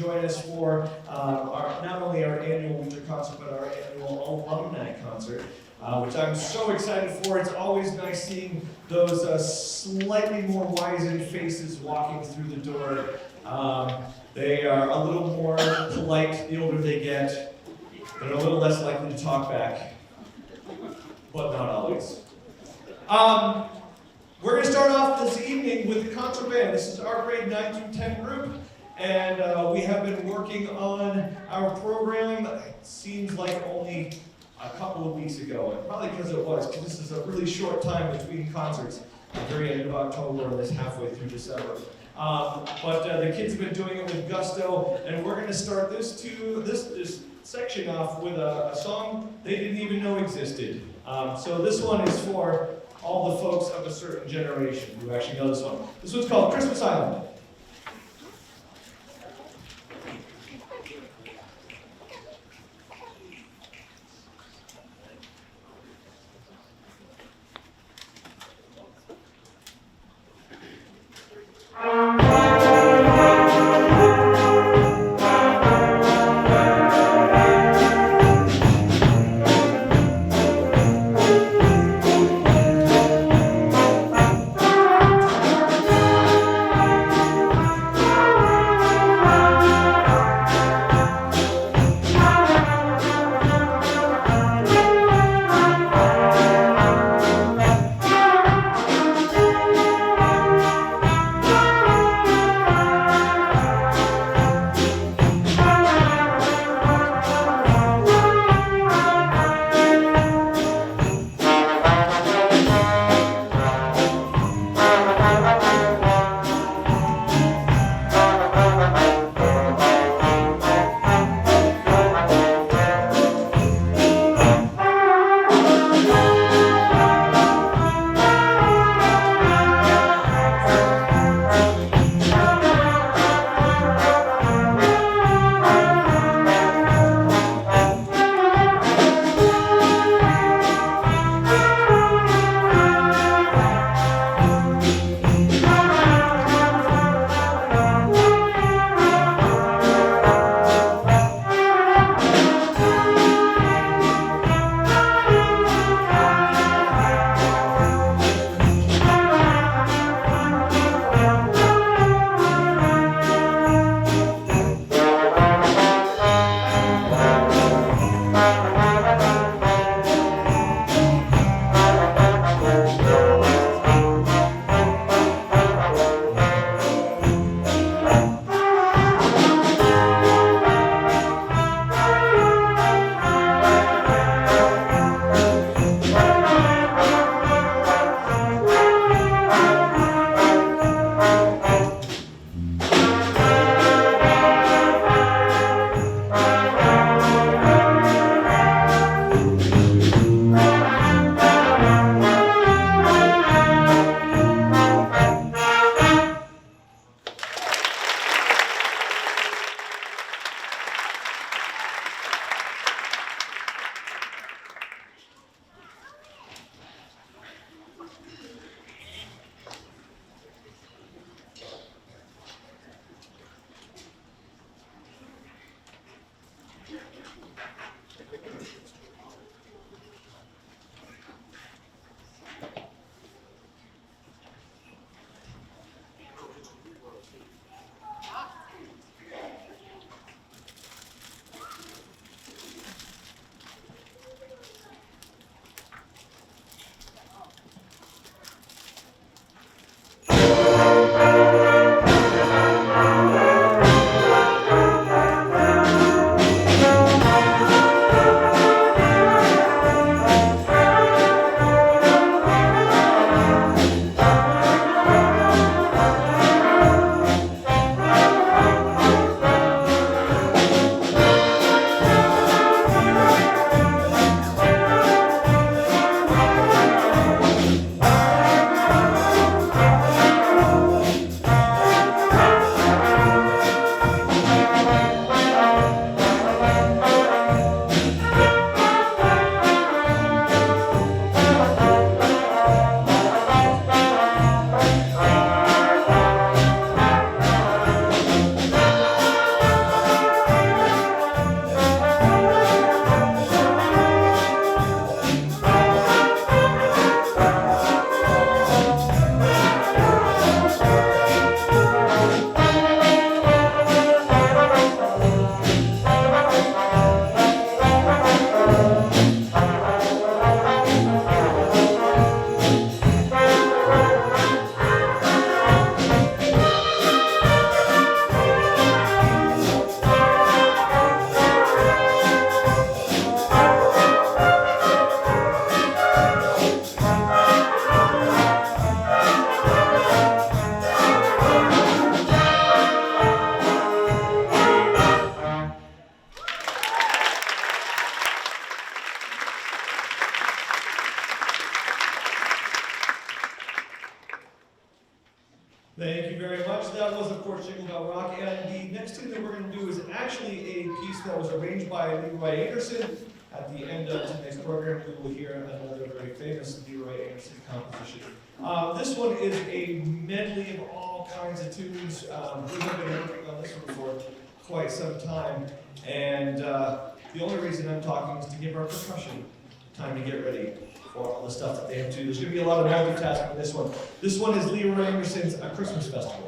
join us for not only our annual winter concert, but our annual alumni concert, which I'm so excited for. It's always nice seeing those slightly more wizened faces walking through the door. They are a little more polite the older they get. They're a little less likely to talk back, but not always. We're going to start off this evening with the concert band. This is our grade 9 through 10 group, and we have been working on our program. It seems like only a couple of weeks ago, and probably because this is a really short time between concerts, the very end of October and this halfway through December. But the kids have been doing it with gusto, and we're going to start this section off with a song they didn't even know existed. So this one is for all the folks of a certain generation who actually know this one. This one's called Christmas Island. towards Jingle Bell Rock. And the next tune that we're going to do is actually a piece that was arranged by Leroy Anderson. At the end of tonight's program, we will hear another very famous Leroy Anderson composition. This one is a medley of all kinds of tunes. We have been working on this one for quite some time, and the only reason I'm talking is to give our percussion time to get ready for all the stuff that they have to do. There's going to be a lot of multitasking with this one. This one is Leroy Anderson's A Christmas Festival.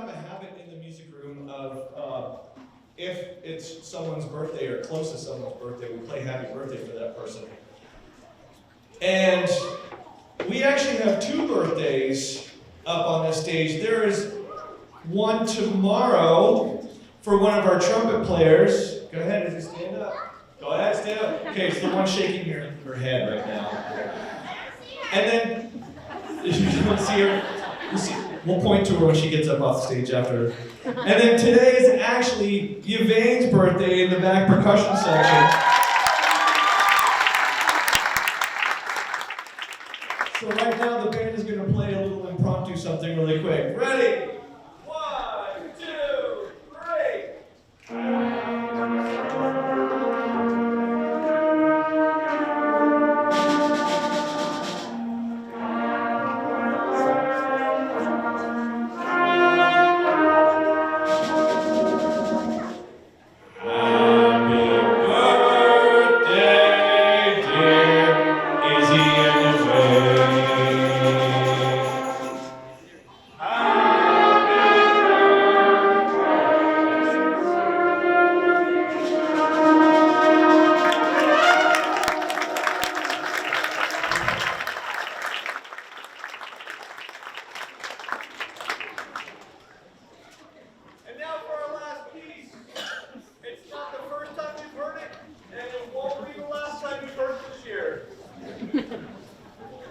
have a habit in the music room of if it's someone's birthday or close to someone's birthday, we play happy birthday for that person. And we actually have 2 birthdays up on this stage. There is one tomorrow for one of our trumpet players. Go ahead, as you stand up. Go ahead, stand up. Okay, it's the one shaking her head right now. And then, if you don't see her, we'll point to her when she gets up off the stage after. And then today is actually Yvain's birthday in the back percussion section. So right now the band is going to play a little impromptu something really quick. Ready? 1, 2, 3.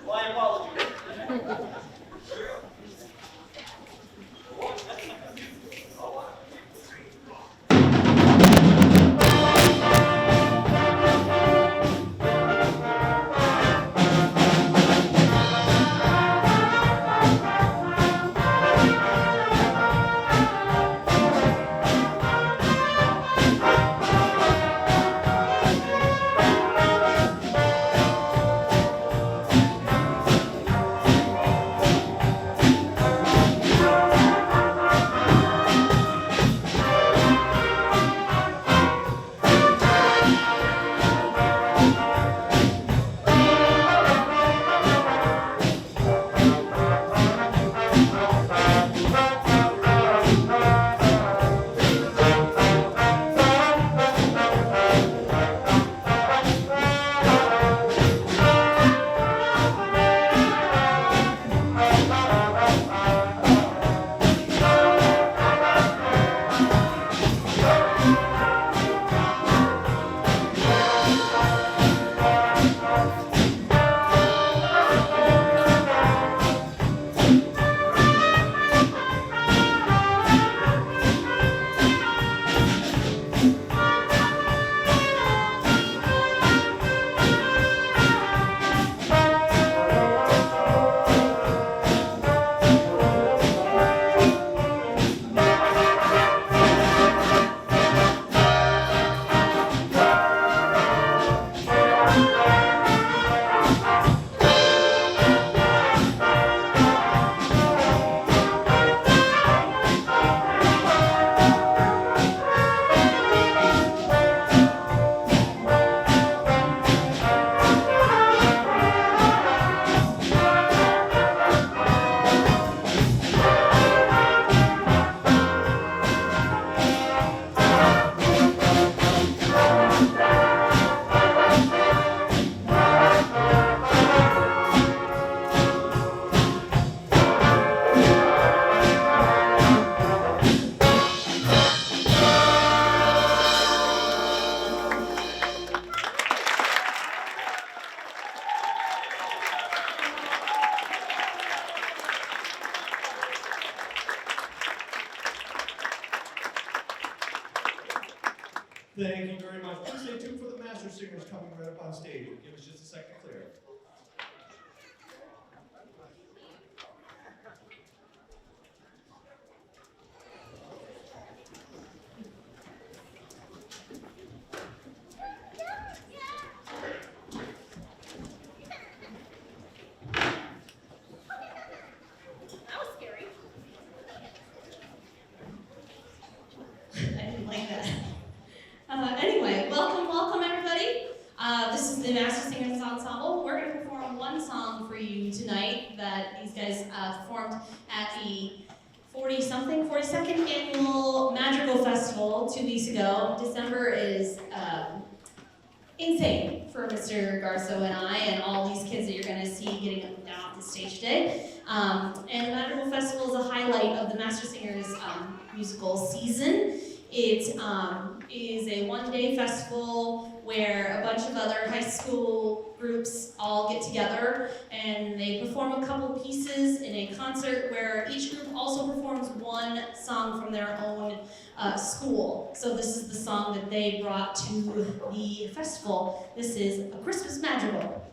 My apologies. Thank you very much. Please stay tuned for the master singers coming right up on stage. Give us just a second to clear. That was scary. I didn't like that. Anyway, welcome everybody. This is the Master Singers Ensemble. We're going second annual Magical Festival 2 weeks ago. December is insane for Mr. Garso and I and all these kids that you're going to see getting up and down off the stage today. And the Magical Festival is a highlight of the Master Singers musical season. It is a one-day festival where a bunch of other high school groups all get together and they perform a couple pieces in a concert where each group also performs one song from their own school. So this is the song that they brought to the festival. This is A Christmas Magical.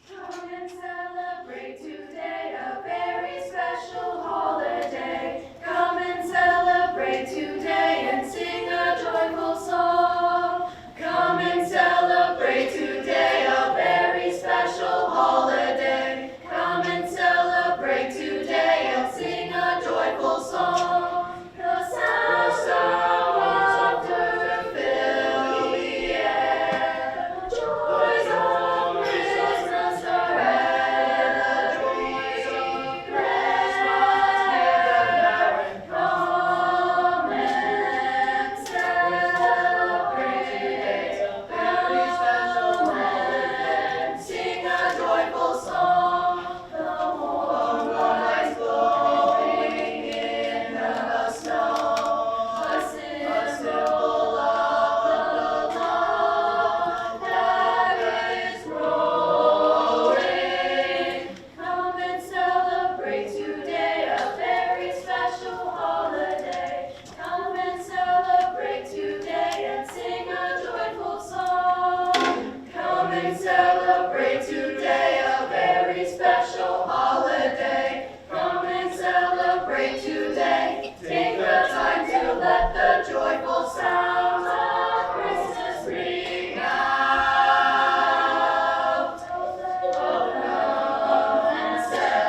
Come and celebrate today, a very special holiday. Come and celebrate today and sing a joyful song. Come and celebrate today, a very special holiday. Come and celebrate today and sing a joyful song. The sounds of laughter fill the air. The joys of Christmas are and the joys of Christmas here. Come and celebrate a very special holiday. Sing a joyful song. The warm lights glowing in the snow. A symbol of the love that is growing. Come and celebrate today, a very special holiday. Come and celebrate today and sing a joyful song. Come and celebrate today, a very special holiday. Come and celebrate today. Take the time to let the joyful sounds of Christmas ring out. Oh, come and celebrate.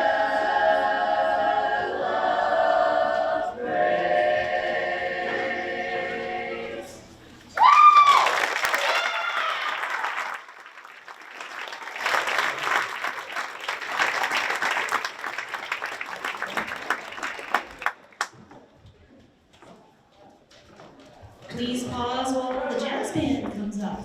Please pause while the jazz band comes up.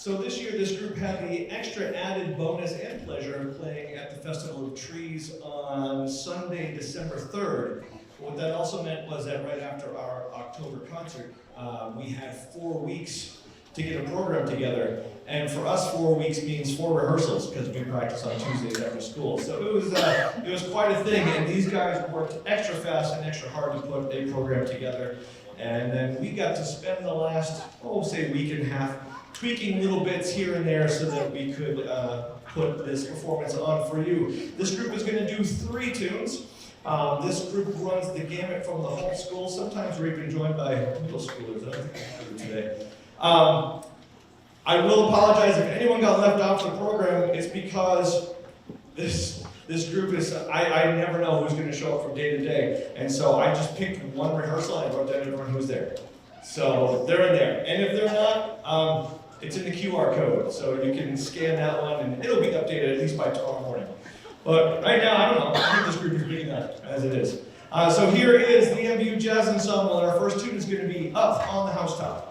So this year, this group had the extra added bonus and pleasure of playing at the Festival of Trees on Sunday, December 3rd. What that also meant was that right after our October concert, we had 4 weeks to get a program together. And for us, 4 weeks means 4 rehearsals because we practice on Tuesdays after school. So it was quite a thing, and these guys worked extra fast and extra hard to put a program together. And then we got to spend the last, say week and a half, tweaking little bits here and there so that we could put this performance on for you. This group is going to do 3 tunes. This group runs the gamut from the whole school. Sometimes we're even joined by middle schoolers. I don't think I have today. I will apologize if anyone got left off the program. It's because this group is, I never know who's going to show up from day to day. And so I just picked one rehearsal and I wrote down everyone who's there. So they're in there. And if they're not, it's in the QR code. So you can scan that one and it'll be updated at least by tomorrow morning. But right now, I don't know. I think this group is big enough as it is. So here is the MVU Jazz Ensemble, and our first tune is going to be Up on the Housetop.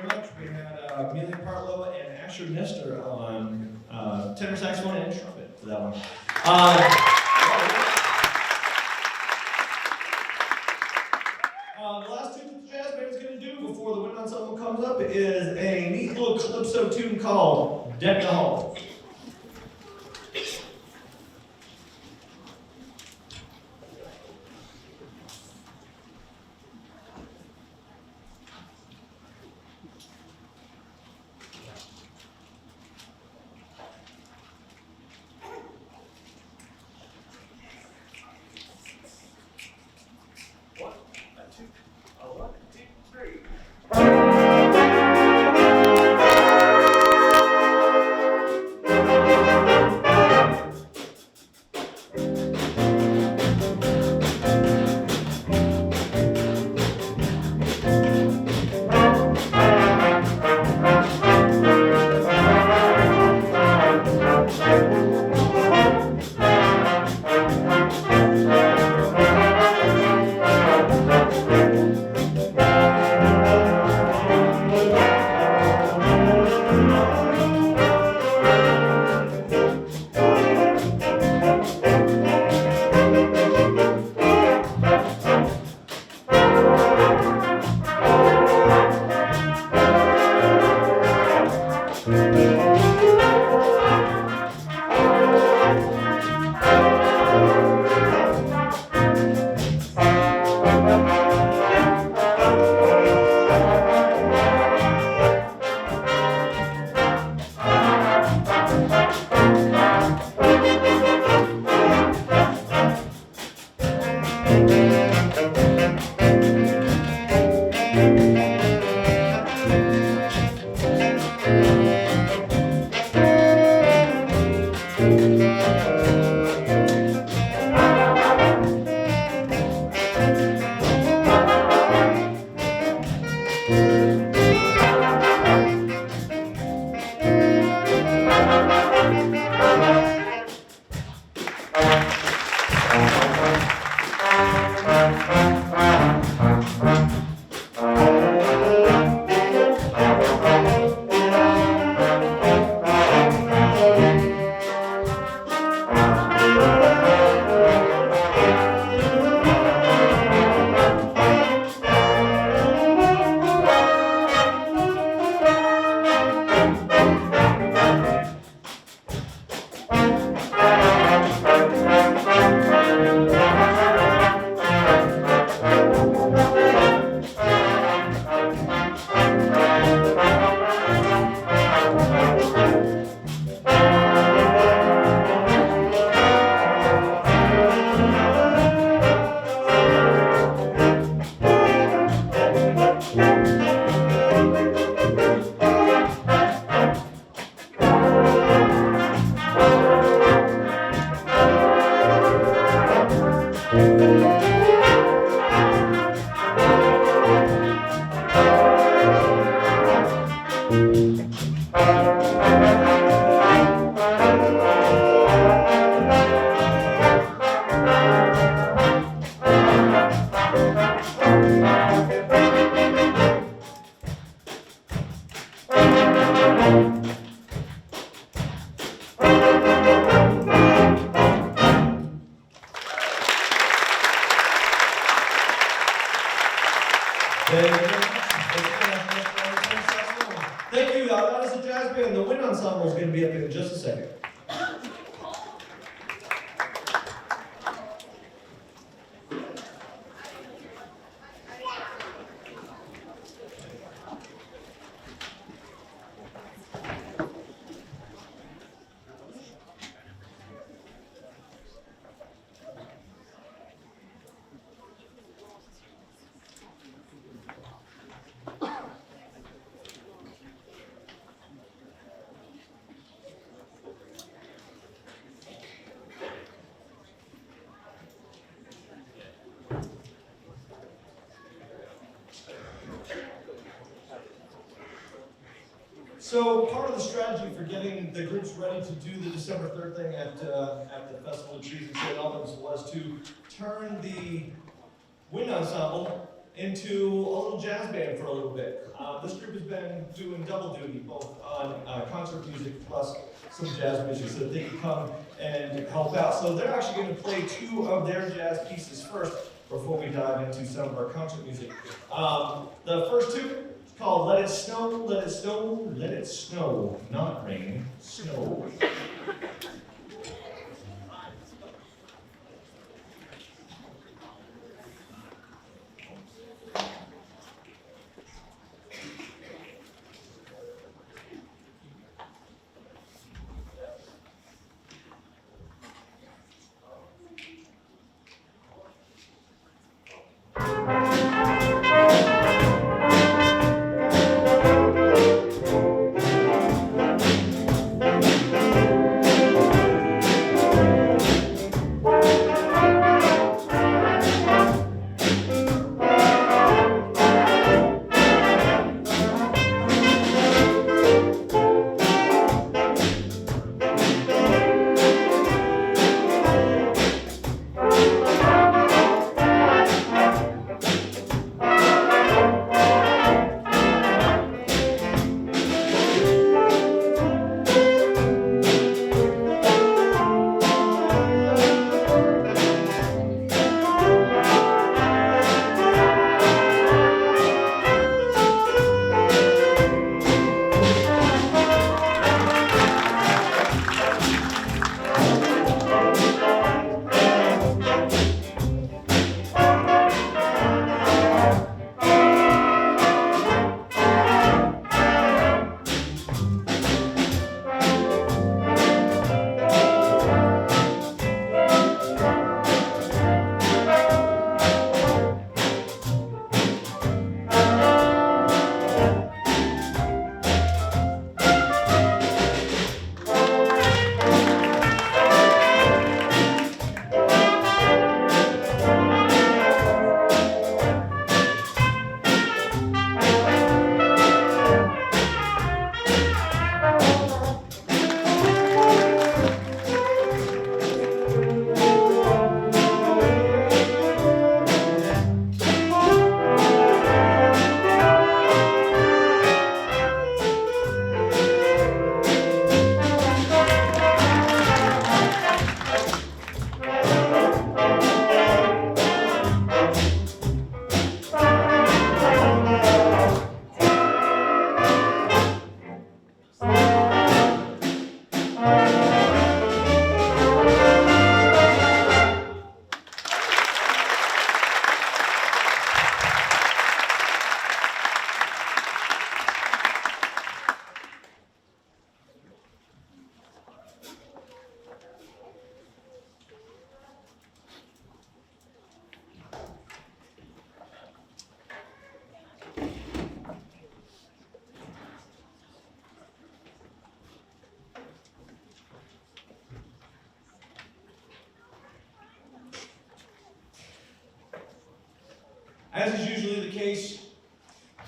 very much. We had Amelia Partlow and Asher Nestor on tenor saxophone and trumpet for that one. The last tune that the jazz band is going to do before the wind ensemble comes up is a neat little calypso tune called Deck the Hall. Thank you. That is the jazz band. The wind ensemble is going to be up in just a second. So part of the strategy for getting the groups ready to do the December 3rd thing at the Festival of Trees in St. Albans was to turn the wind ensemble into a little jazz band for a little bit. This group has been doing double duty, both on concert music plus some jazz music, so that they can come and help out. So they're actually going to play 2 of their jazz pieces first before we dive into some of our concert music. The first 2 is called Let It Snow, Let It Snow, Let It Snow, not rain, snow. As is usually the case,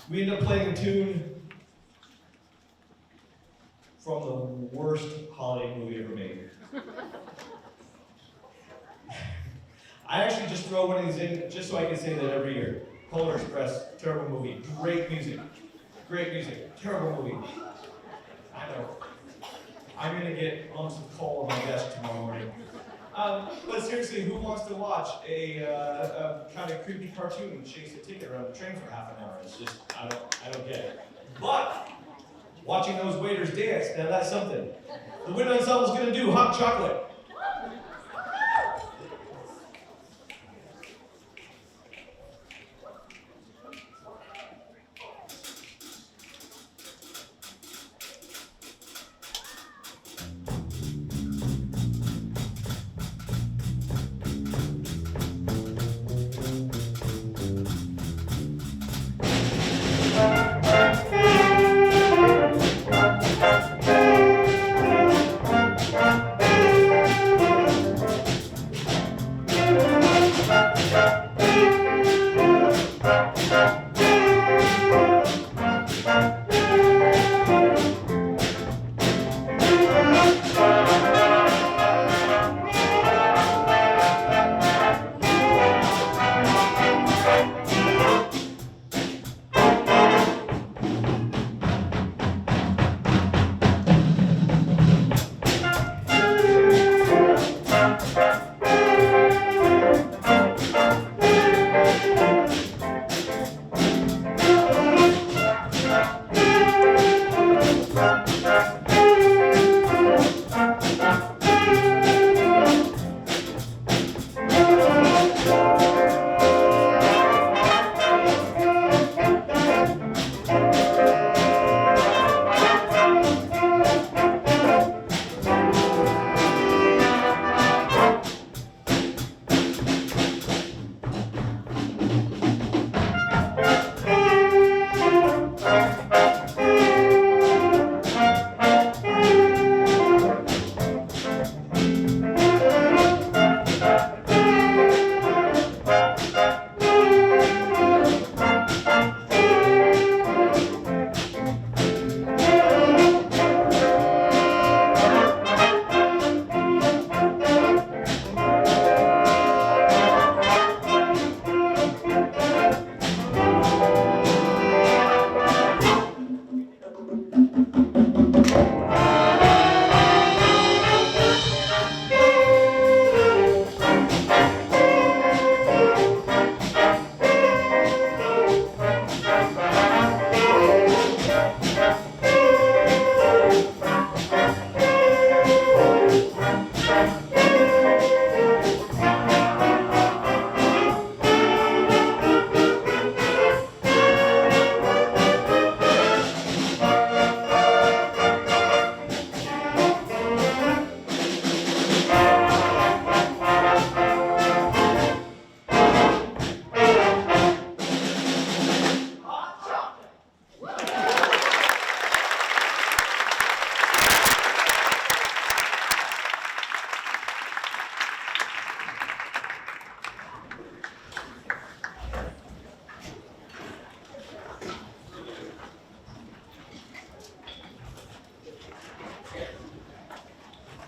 we end up playing a tune from the worst holiday movie ever made. I actually just throw one of these in just so I can say that every year. Polar Express, terrible movie. Great music. Great music. Terrible movie. I know. I'm gonna get lumps of coal on my desk tomorrow morning. But seriously, who wants to watch a kind of creepy cartoon chase a ticket around the train for half an hour? It's just, I don't get it. But watching those waiters dance, now that's something. The wind ensemble's gonna do Hot Chocolate.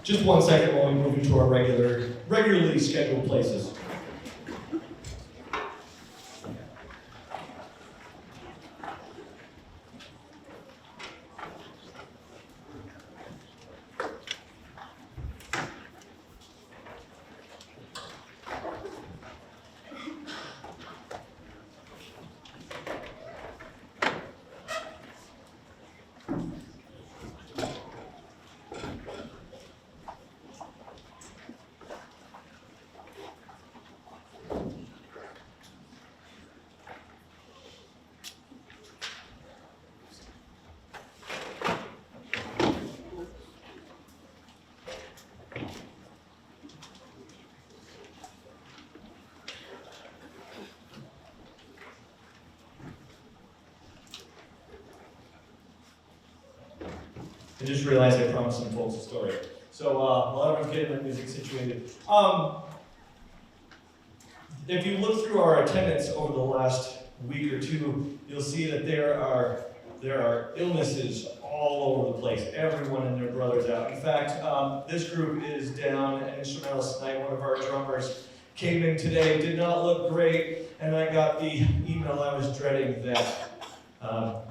Just 1 second while we move into our regularly scheduled places. I just realized I promised some folks a story. So while everyone's getting their music situated, if you look through our attendance over the last week or two, you'll see that there are illnesses all over the place. Everyone and their brother's out. In fact, this group is down an instrumentalist tonight. One of our drummers came in today, did not look great, and I got the email I was dreading that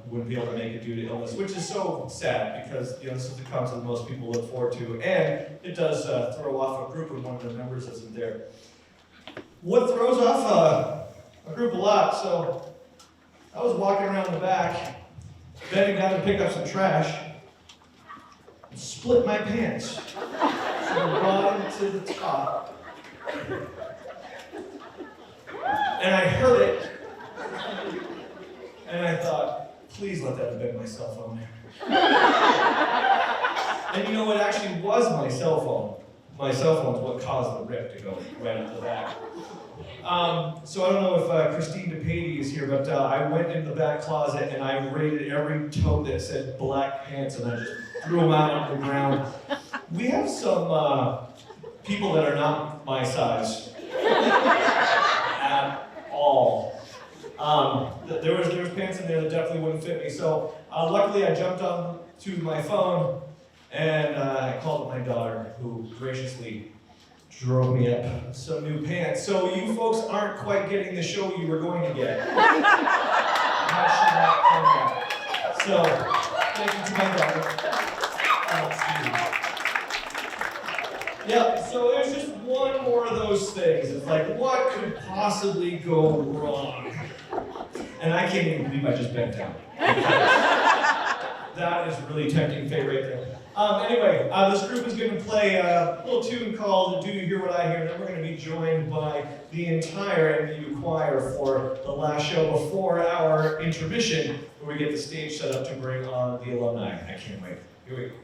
wouldn't be able to make it due to illness, which is so sad because this is the concert most people look forward to, and it does throw off a group when one of the members isn't there. What throws off a group a lot? So I was walking around the back, bending down to pick up some trash, and split my pants from the bottom to the top, and I heard it. And I thought, please let that have been my cell phone. And you know, it actually was my cell phone. My cell phone is what caused the rip to go right at the back. So I don't know if Christine P.E.G is here, but I went in the back closet and I raided every tote that said black pants and I just threw them out on the ground. We have some people that are not my size at all. There was pants in there that definitely wouldn't fit me. So luckily I jumped on to my phone and I called my daughter, who graciously drove me up some new pants. So you folks aren't quite getting the show you were going to get. I'm not sure how it turned out. So thank you to my daughter. Yeah, so there's just one more of those things. It's like, what could possibly go wrong? And I can't even believe I just bent down. That is really tempting fate right there. Anyway, this group is going to play a little tune called Do You Hear What I Hear? And then we're going to be joined by the entire MVU choir for the last show before our intermission, where we get the stage set up to bring on the alumni. I can't wait. Here we go.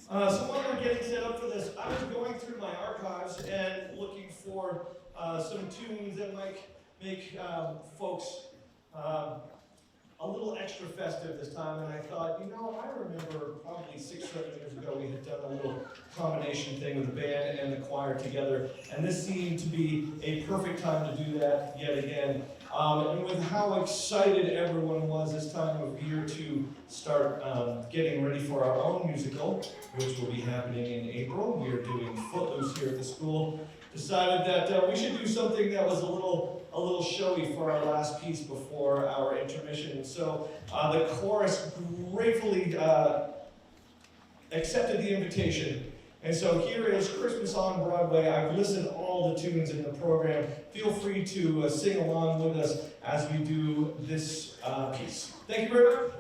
So while we're getting set up for this, I was going through my archives and looking for some tunes that might make folks a little extra festive this time, and I thought, you know, I remember probably 6 or 7 years ago we had done a little combination thing with the band and the choir together, and this seemed to be a perfect time to do that yet again. And with how excited everyone was this time of year to start getting ready for our own musical, which will be happening in April. We are doing Footloose here at the school. Decided that we should do something that was a little showy for our last piece before our intermission. So the chorus gratefully accepted the invitation. And so here is Christmas on Broadway. I've listed all the tunes in the program. Feel free to sing along with us as we do this piece. Thank you very much.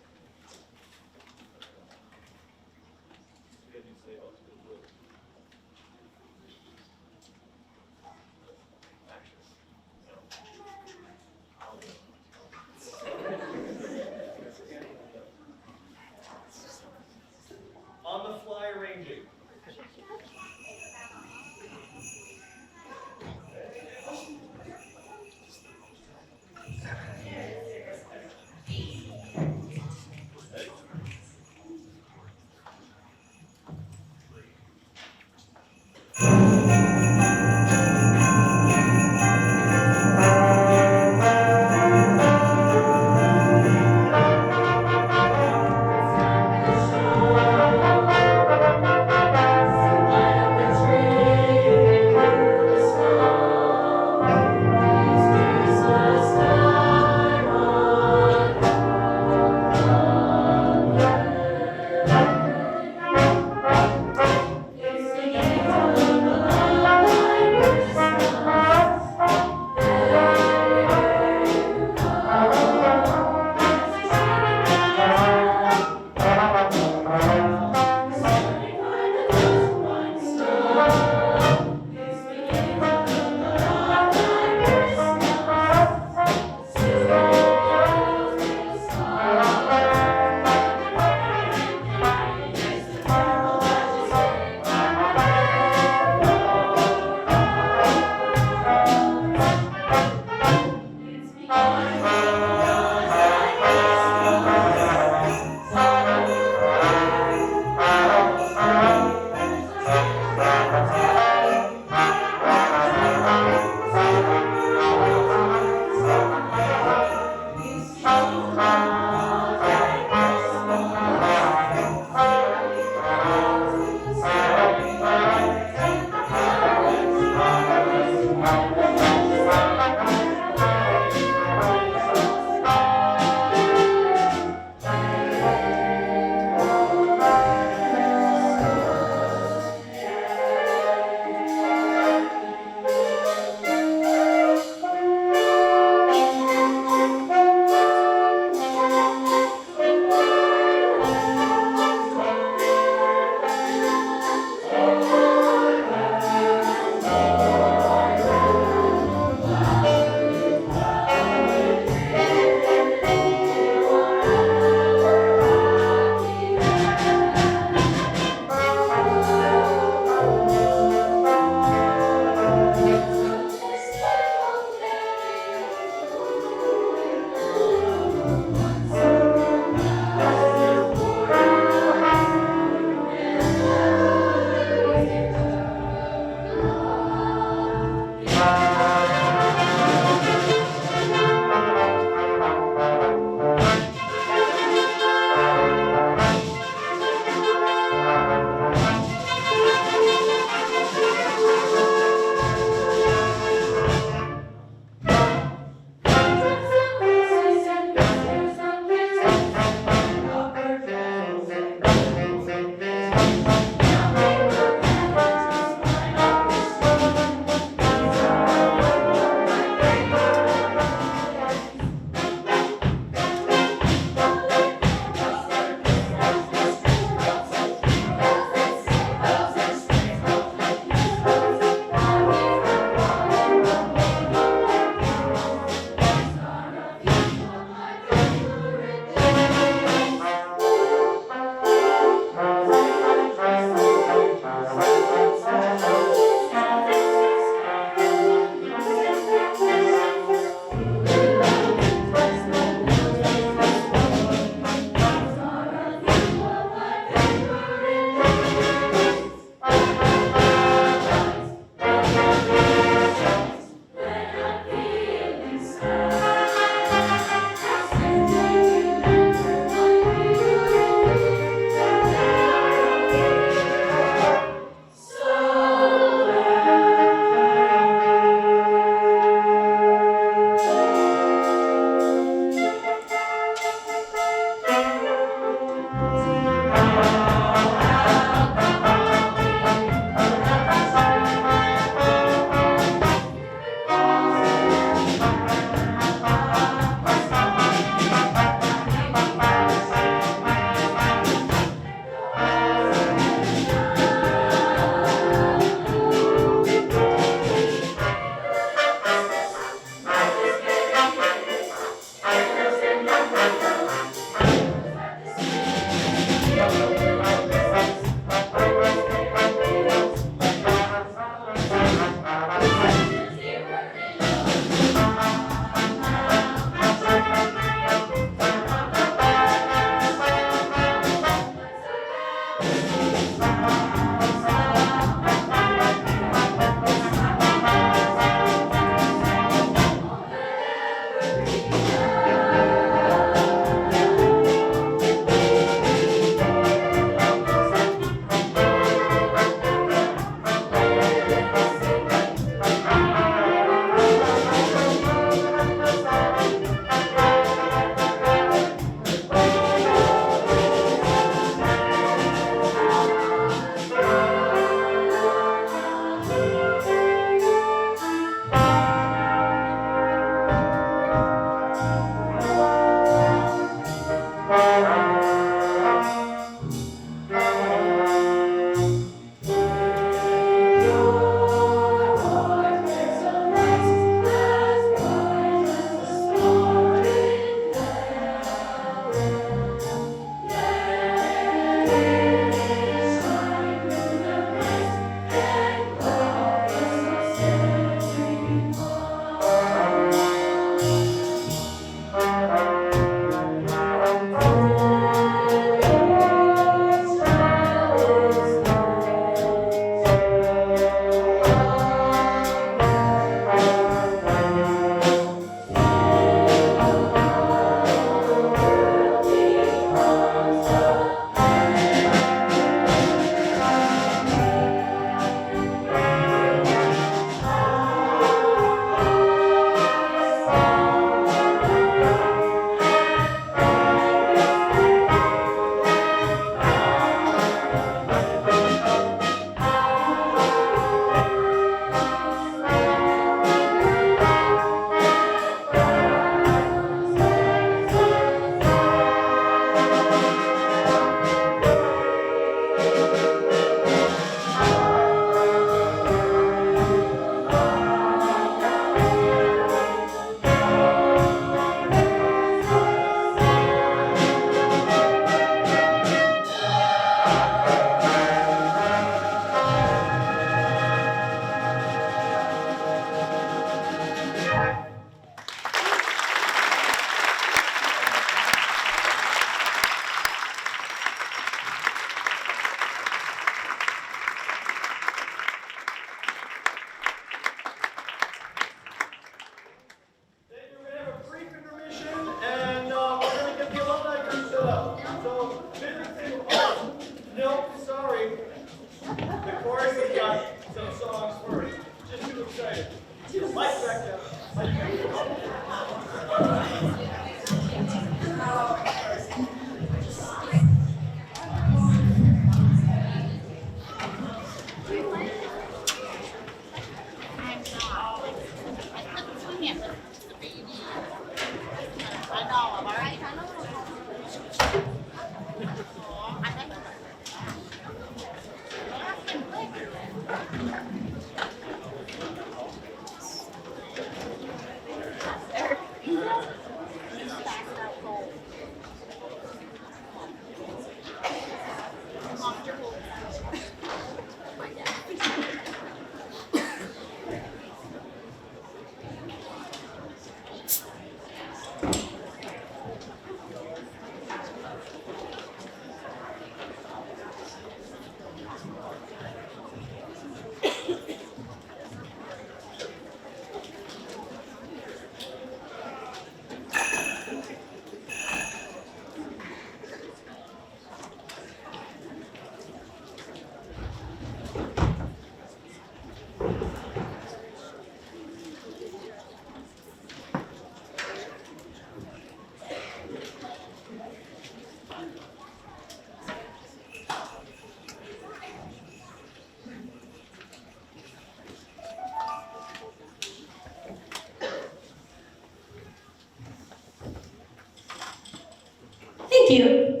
Thank you.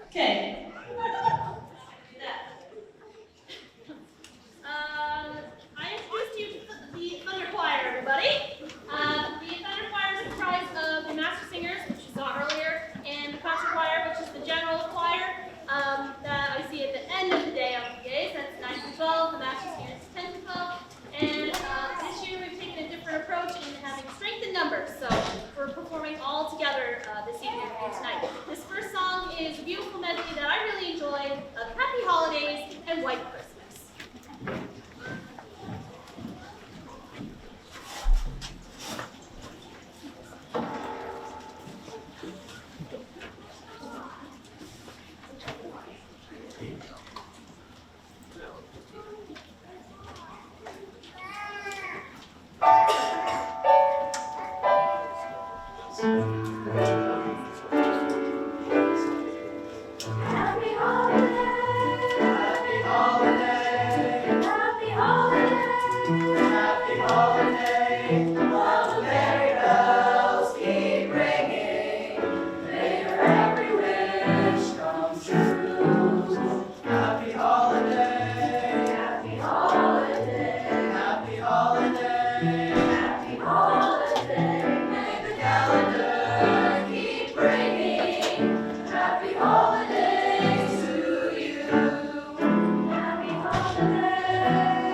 Okay. I introduced you to the Thunder Choir, everybody. The Thunder Choir is comprised of the Master Singers, which you saw earlier, and the Concert Choir, which is the general choir that I see at the end of the day on PAs. That's 9 to 12. The Master Singers is 10 to 12. And this year we've taken a different approach in having strength in numbers. So we're performing all together this evening and tonight. This first song is a beautiful medley that I really enjoy of Happy Holidays and White Christmas. Happy holiday, happy holiday, happy holiday, happy holiday. While the merry bells keep ringing, may your every wish come true. Happy holiday, happy holiday, happy holiday, happy holiday. May the calendar keep bringing happy holidays to you. Happy holiday,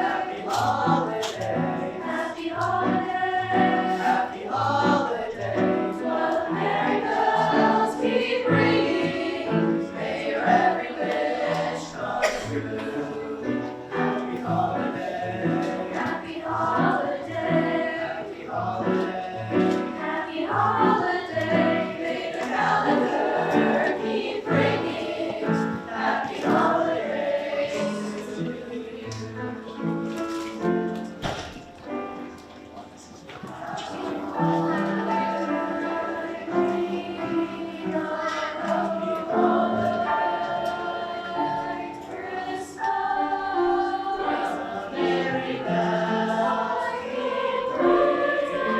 happy holiday, happy holiday, happy holiday. While the merry bells keep ringing, may your every wish come true. Happy holiday, happy holiday, happy holiday, happy holiday. May the calendar keep bringing happy holidays to you. Happy holiday, Christmas. Merry bells keep ringing.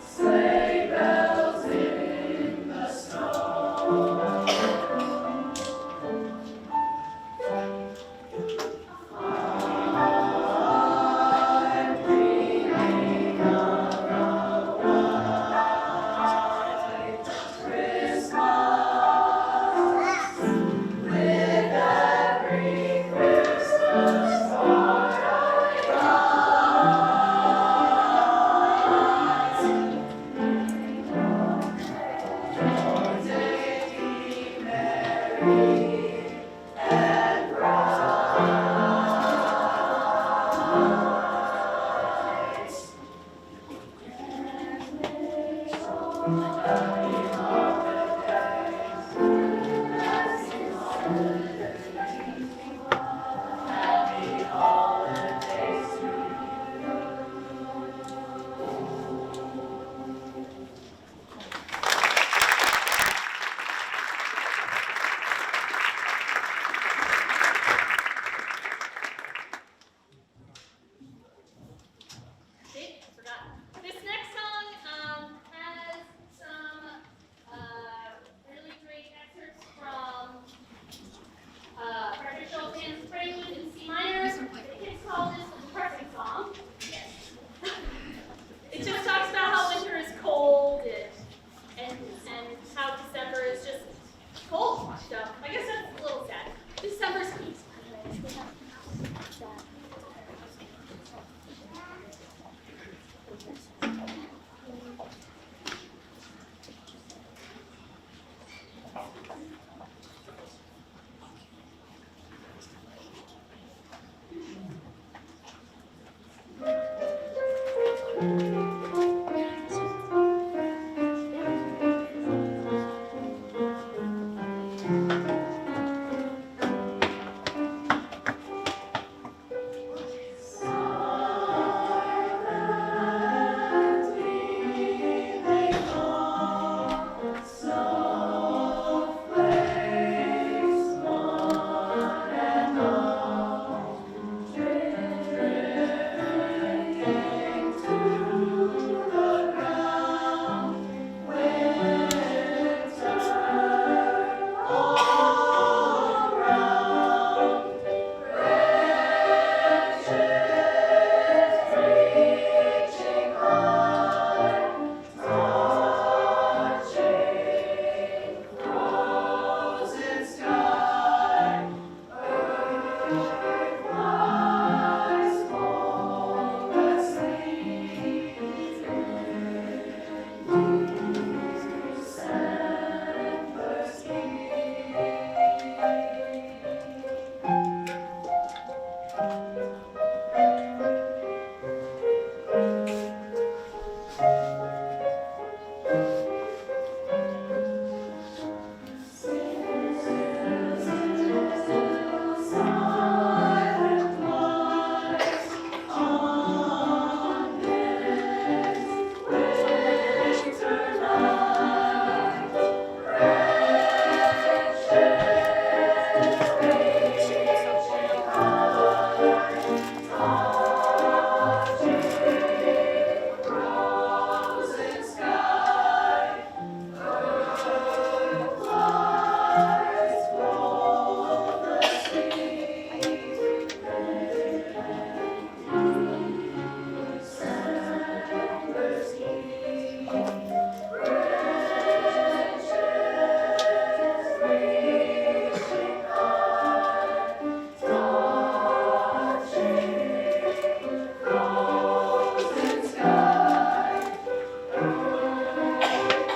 Sleigh bells in the snow. I'm dreaming of a white Christmas with every Christmas card I got. Your day be merry and bright. Happy holidays to you. See, I forgot. This next song has some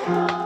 I'm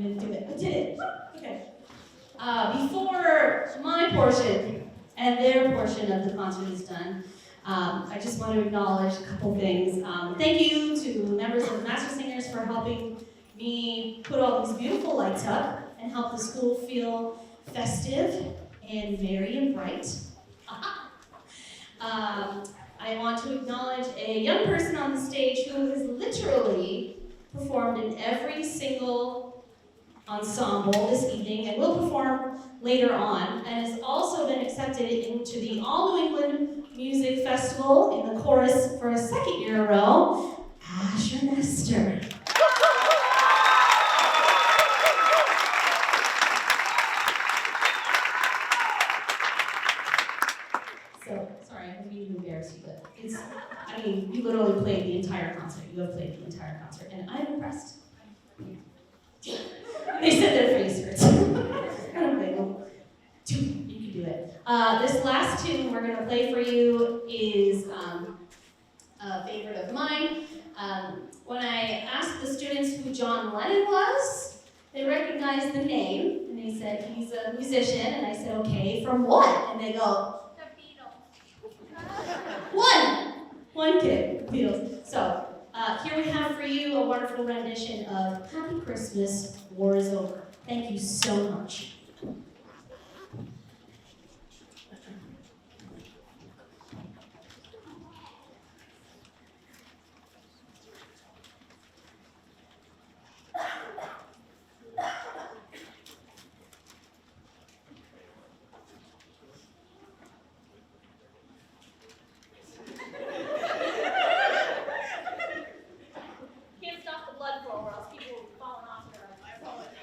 gonna do it. I did it. Okay. Before my portion and their portion of the concert is done, I just want to acknowledge a couple things. Thank you to members of the Master Singers for helping me put all these beautiful lights up and help the school feel festive and merry and bright. I want to acknowledge a young person on the stage who has literally performed in every single ensemble this evening and will perform later on, and has also been accepted into the All New England Music Festival in the chorus for a second year in a row, Asher Nestor. So, sorry, I didn't mean to embarrass you, but you literally played the entire concert. You have played the entire concert, and I'm impressed. They said their face hurts. Okay, well, you can do it. This last tune we're going to play for you is a favorite of mine. When I asked the students who John Lennon was, they recognized the name, and they said, he's a musician, and I said, okay, from what? And they go, The Beatles. One kid, Beatles. So, here we have for you a wonderful rendition of Happy Christmas, War is Over. Thank you so much. Can't stop the blood flow or else people will be falling off their I apologize.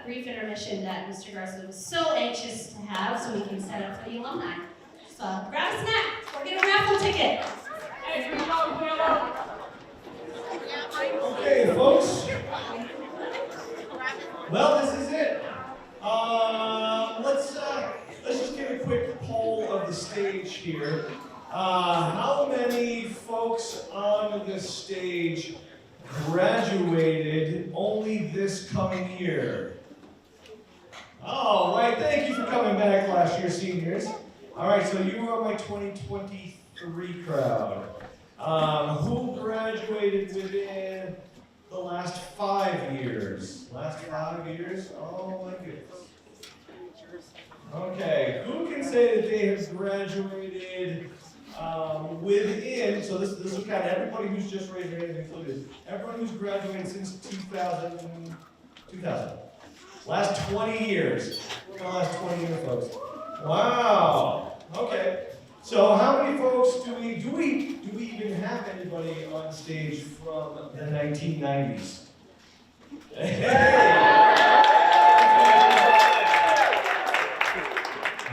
brief intermission that Mr. Garza was so anxious to have so we can set up for the alumni. So grab a snack or get a raffle ticket. Okay, folks. Well, this is it. Let's just get a quick poll of the stage here. How many folks on the stage graduated only this coming year? All right, thank you for coming back last year, seniors. All right, so you are my 2023 crowd. Who graduated within the last 5 years? Last 5 years? Oh my goodness. Okay, who can say that they have graduated within, so this will count everybody who's just raised their hand included, everyone who's graduated since 2000. Last 20 years. The last 20 years, folks. Wow. Okay. So how many folks do we even have anybody on stage from the 1990s?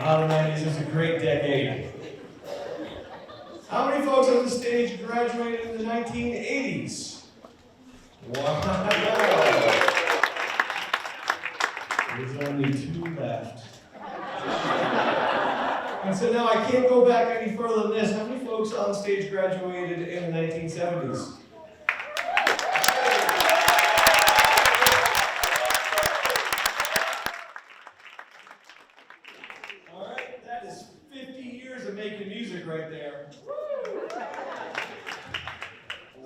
Oh, the 90s is a great decade. How many folks on the stage graduated in the 1980s? Wow. There's only 2 left. And so now I can't go back any further than this. How many folks on stage graduated in the 1970s? All right, that is 50 years of making music right there.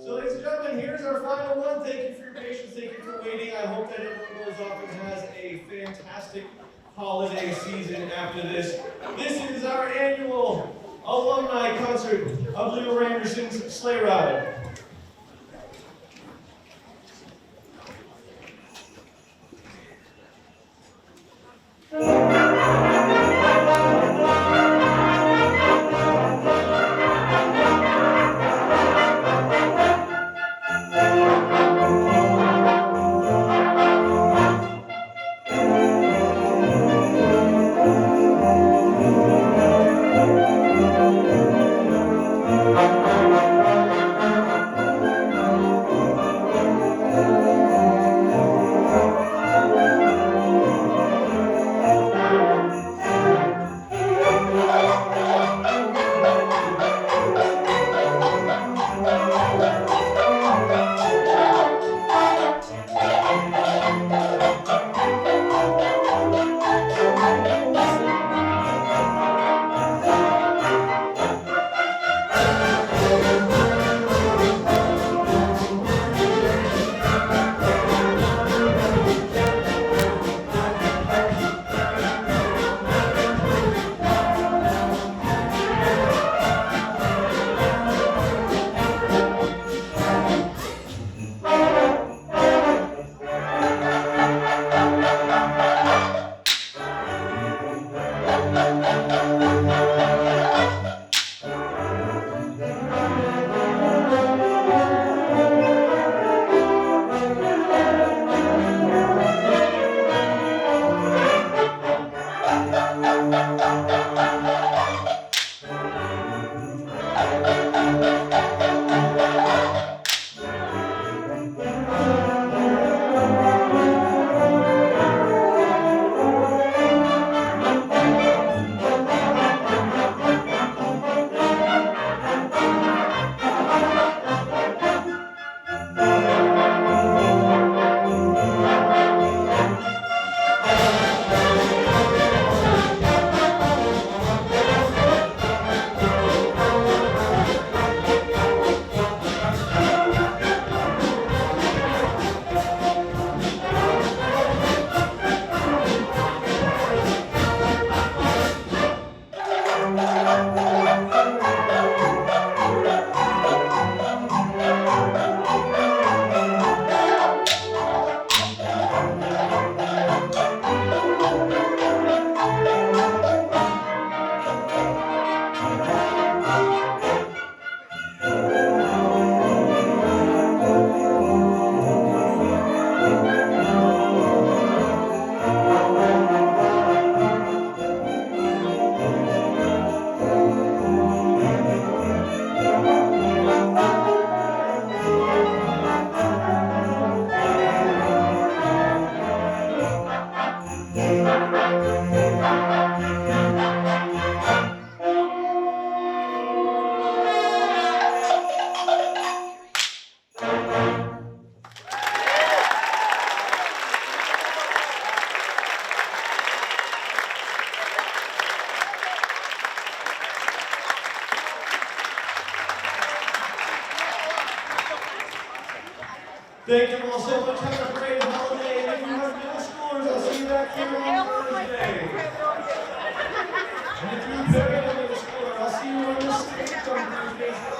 So ladies and gentlemen, here's our final one. Thank you for your patience, thank you for waiting. I hope that everyone goes off and has a fantastic holiday season after this. This is our annual alumni concert of Leroy Anderson's Sleigh Ride. Thank you all so much. Have a great holiday. And if you have middle schoolers, I'll see you back here on Thursday. And if you're a parent of a middle schooler, I'll see you on the stage on Thursday.